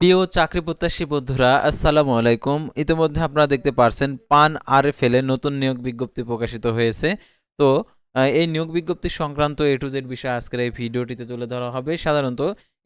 প্রিয় চাকরি প্রত্যাশী বন্ধুরা, আসসালামু আলাইকুম। ইতিমধ্যে আপনারা দেখতে পারছেন পান আরএফএল এ নতুন নিয়োগ বিজ্ঞপ্তি প্রকাশিত হয়েছে। তো এই নিয়োগ বিজ্ঞপ্তি সংক্রান্ত এ টু জেড বিষয় আজকের এই ভিডিওটিতে তুলে ধরা হবে। সাধারণত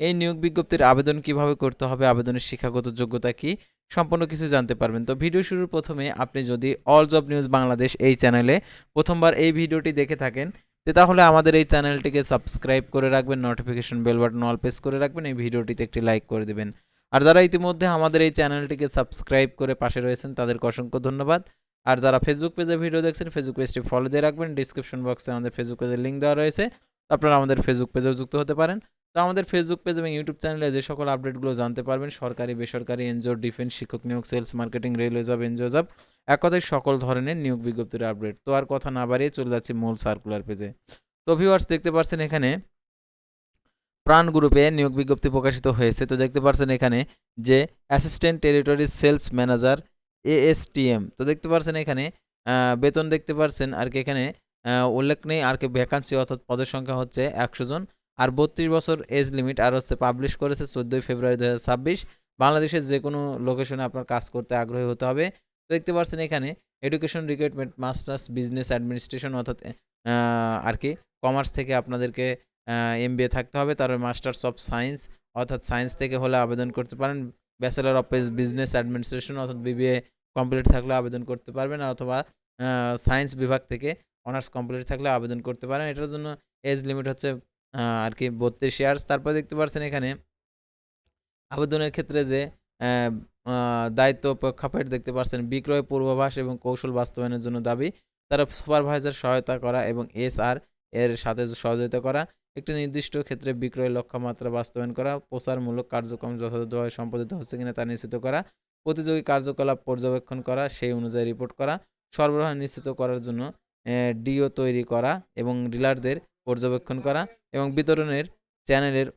এই নিয়োগ বিজ্ঞপ্তির আবেদন কিভাবে করতে হবে, আবেদনের শিক্ষাগত যোগ্যতা কি, সম্পূর্ণ কিছু জানতে পারবেন। তো ভিডিও শুরুর প্রথমে আপনি যদি অল জব নিউজ বাংলাদেশ এই চ্যানেলে প্রথমবার এই ভিডিওটি দেখে থাকেন, তাহলে আমাদের এই চ্যানেলটিকে সাবস্ক্রাইব করে রাখবেন, notification bell button all press করে রাখবেন, এই ভিডিওটিতে একটি লাইক করে দেবেন। আর যারা ইতিমধ্যে আমাদের এই চ্যানেলটিকে সাবস্ক্রাইব করে পাশে রয়েছেন তাদেরকে অসংখ্য ধন্যবাদ। আর যারা ফেসবুক পেজে ভিডিও দেখছেন, ফেসবুক পেজটি ফলো দিয়ে রাখবেন। ডিসক্রিপশন বক্সে আমাদের ফেসবুক পেজের লিঙ্ক দেওয়া রয়েছে, আপনারা আমাদের ফেসবুক পেজেও যুক্ত হতে পারেন। তো আমাদের ফেসবুক পেজ এবং ইউটিউব চ্যানেলে যে সকল আপডেটগুলো জানতে পারবেন, সরকারি, বেসরকারি, এনজিও, ডিফেন্স, শিক্ষক নিয়োগ, sales, marketing, railway job, NGO job, এক কথায় সকল ধরনের নিয়োগ বিজ্ঞপ্তির আপডেট। তো আর কথা না বাড়িয়ে চলে যাচ্ছি মূল সার্কুলার পেজে। তো ভিউয়ার্স, দেখতে পাচ্ছেন এখানে প্রাণ গ্রুপে নিয়োগ বিজ্ঞপ্তি প্রকাশিত হয়েছে। তো দেখতে পাচ্ছেন এখানে যে assistant territory sales manager ASTM. তো দেখতে পাচ্ছেন এখানে বেতন দেখতে পাচ্ছেন আর কি এখানে উল্লেখ নেই, আর কি ভ্যাকান্সি অর্থাৎ পদের সংখ্যা হচ্ছে 100 জন, আর 32 বছর এজ লিমিট, আর হচ্ছে পাবলিশ করেছে 14 ফেব্রুয়ারি 2026। বাংলাদেশের যে কোনো লোকেশনে আপনার কাজ করতে আগ্রহী হতে হবে। তো দেখতে পাচ্ছেন এখানে education recruitment masters business administration অর্থাৎ আর কি কমার্স থেকে আপনাদেরকে এমবিএ থাকতে হবে, তারপরে মাস্টার্স অফ সায়েন্স অর্থাৎ সায়েন্স থেকে হলে আবেদন করতে পারেন। ব্যাচেলর অফ বিজনেস অ্যাডমিনিস্ট্রেশন অর্থাৎ বিবিএ কমপ্লিট থাকলে আবেদন করতে পারবেন, অথবা সায়েন্স বিভাগ থেকে অনার্স কমপ্লিট থাকলে আবেদন করতে পারেন। এটার জন্য এজ লিমিট হচ্ছে আর কি 32 ইয়ার্স। তারপর দেখতে পাচ্ছেন এখানে আবেদনের ক্ষেত্রে যে দায়িত্ব প্রেক্ষাপট দেখতে পাচ্ছেন, বিক্রয় পূর্বাভাস এবং কৌশল বাস্তবায়নের জন্য দাবি, তারা সুপারভাইজার সহায়তা করা এবং এসআর এর সাথে সহযোগিতা করা, একটি নির্দিষ্ট ক্ষেত্রে বিক্রয়ের লক্ষ্যমাত্রা বাস্তবায়ন করা, প্রচারমূলক কার্যক্রম যথাযথভাবে সম্পাদিত হচ্ছে কিনা তা নিশ্চিত করা, প্রতিযোগী কার্যকলাপ পর্যবেক্ষণ করা, সেই অনুযায়ী রিপোর্ট করা, সরবরাহ নিশ্চিত করার জন্য ডিও তৈরি করা এবং ডিলারদের পর্যবেক্ষণ করা, এবং বিতরণের চ্যানেলের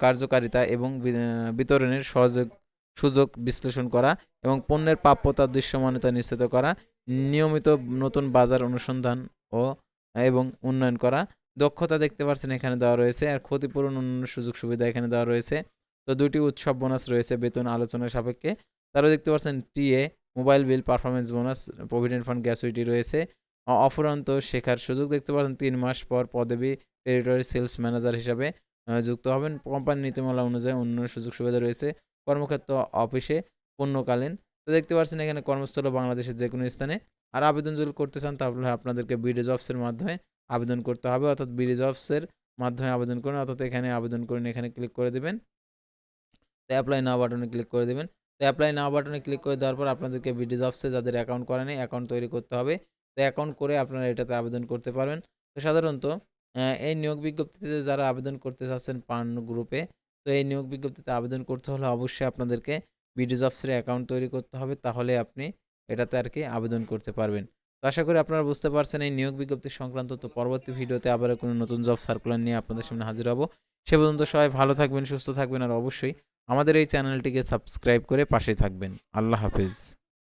কার্যকারিতা এবং বিতরণের সুযোগ বিশ্লেষণ করা, এবং পণ্যের প্রাপ্যতা দৃশ্যমানতা নিশ্চিত করা, নিয়মিত নতুন বাজার অনুসন্ধান এবং উন্নয়ন করা। দক্ষতা দেখতে পাচ্ছেন এখানে দেওয়া রয়েছে, আর ক্ষতিপূরণ অন্যান্য সুযোগ সুবিধা এখানে দেওয়া রয়েছে। তো 2টি উৎসব বোনাস রয়েছে বেতন আলোচনার সাপেক্ষে। তারও দেখতে পাচ্ছেন TA, mobile bill, performance bonus, provident fund, gratuity রয়েছে। অফুরন্ত শেখার সুযোগ দেখতে পাচ্ছেন 3 মাস পর পদবি টেরিটরি সেলস ম্যানেজার হিসাবে যুক্ত হবেন। কোম্পানির নীতিমালা অনুযায়ী অন্যান্য সুযোগ সুবিধা রয়েছে। কর্মক্ষেত্র অফিসে পূর্ণকালীন। তো দেখতে পাচ্ছেন এখানে কর্মস্থল বাংলাদেশের যে কোনো স্থানে। আর আবেদন যদি করতে চান তাহলে আপনাদেরকে বিডি জবসের মাধ্যমে আবেদন করতে হবে, অর্থাৎ বিডি জবসের মাধ্যমে আবেদন করুন, অর্থাৎ এখানে আবেদন করুন, এখানে ক্লিক করে দেবেন। তো অ্যাপ্লাই নাও বাটনে ক্লিক করে দেবেন। তো অ্যাপ্লাই নাও বাটনে ক্লিক করে দেওয়ার পর আপনাদেরকে বিডি জবসে যাদের অ্যাকাউন্ট করা নেই অ্যাকাউন্ট তৈরি করতে হবে। তো অ্যাকাউন্ট করে আপনারা এটাতে আবেদন করতে পারবেন। তো সাধারণত এই নিয়োগ বিজ্ঞপ্তিতে যারা আবেদন করতে চাচ্ছেন পান গ্রুপে, তো এই নিয়োগ বিজ্ঞপ্তিতে আবেদন করতে হলে অবশ্যই আপনাদেরকে বিডি জবসের অ্যাকাউন্ট তৈরি করতে হবে, তাহলে আপনি এটাতে আর কি আবেদন করতে পারবেন। তো আশা করি আপনারা বুঝতে পারছেন এই নিয়োগ বিজ্ঞপ্তি সংক্রান্ত। তো পরবর্তী ভিডিওতে আবার কোনো নতুন জব সার্কুলার নিয়ে আপনাদের সামনে হাজির হব। সে পর্যন্ত সবাই ভালো থাকবেন, সুস্থ থাকবেন, আর অবশ্যই আমাদের এই চ্যানেলটিকে সাবস্ক্রাইব করে পাশে থাকবেন। আল্লাহ হাফেজ।